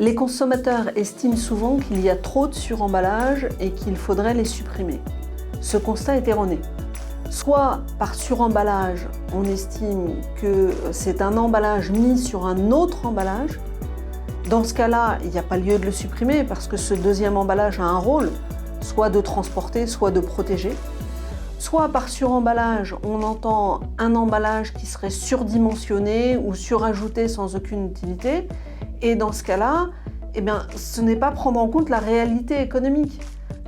Les consommateurs estiment souvent qu'il y a trop de suremballages et qu'il faudrait les supprimer. Ce constat est erroné. Soit par suremballage, on estime que c'est un emballage mis sur un autre emballage. Dans ce cas-là, il n'y a pas lieu de le supprimer parce que ce deuxième emballage a un rôle, soit de transporter, soit de protéger. Soit par suremballage, on entend un emballage qui serait surdimensionné ou surajouté sans aucune utilité. Et dans ce cas-là, ce n'est pas prendre en compte la réalité économique.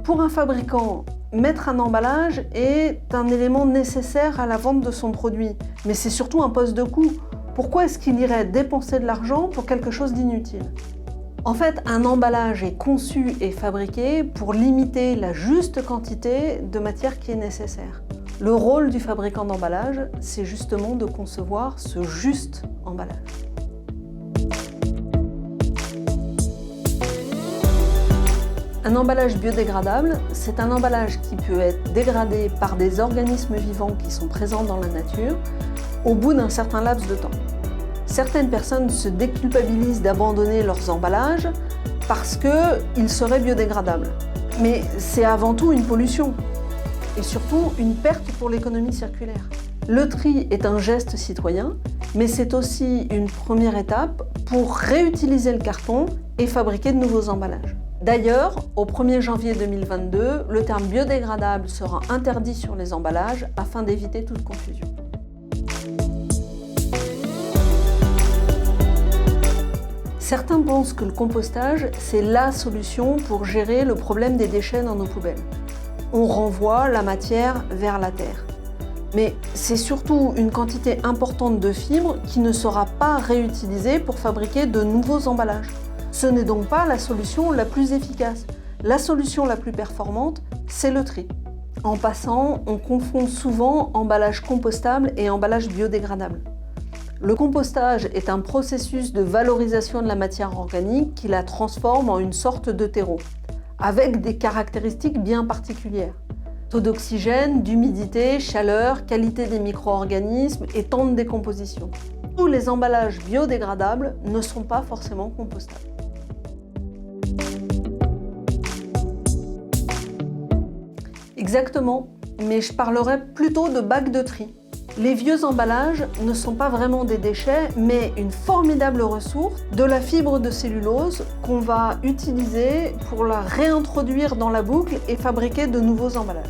Pour un fabricant, mettre un emballage est un élément nécessaire à la vente de son produit. Mais c'est surtout un poste de coût. Pourquoi est-ce qu'il irait dépenser de l'argent pour quelque chose d'inutile ? En fait, un emballage est conçu et fabriqué pour limiter la juste quantité de matière qui est nécessaire. Le rôle du fabricant d'emballage, c'est justement de concevoir ce juste emballage. Un emballage biodégradable, c'est un emballage qui peut être dégradé par des organismes vivants qui sont présents dans la nature au bout d'un certain laps de temps. Certaines personnes se déculpabilisent d'abandonner leurs emballages parce qu'ils seraient biodégradables. Mais c'est avant tout une pollution et surtout une perte pour l'économie circulaire. Le tri est un geste citoyen, mais c'est aussi une première étape pour réutiliser le carton et fabriquer de nouveaux emballages. D'ailleurs, au 1er janvier 2022, le terme biodégradable sera interdit sur les emballages afin d'éviter toute confusion. Certains pensent que le compostage, c'est la solution pour gérer le problème des déchets dans nos poubelles. On renvoie la matière vers la terre. Mais c'est surtout une quantité importante de fibres qui ne sera pas réutilisée pour fabriquer de nouveaux emballages. Ce n'est donc pas la solution la plus efficace. La solution la plus performante, c'est le tri. En passant, on confond souvent emballage compostable et emballage biodégradable. Le compostage est un processus de valorisation de la matière organique qui la transforme en une sorte de terreau, avec des caractéristiques bien particulières. Taux d'oxygène, d'humidité, chaleur, qualité des micro-organismes et temps de décomposition. Tous les emballages biodégradables ne sont pas forcément compostables. Exactement, mais je parlerai plutôt de bacs de tri. Les vieux emballages ne sont pas vraiment des déchets, mais une formidable ressource de la fibre de cellulose qu'on va utiliser pour la réintroduire dans la boucle et fabriquer de nouveaux emballages.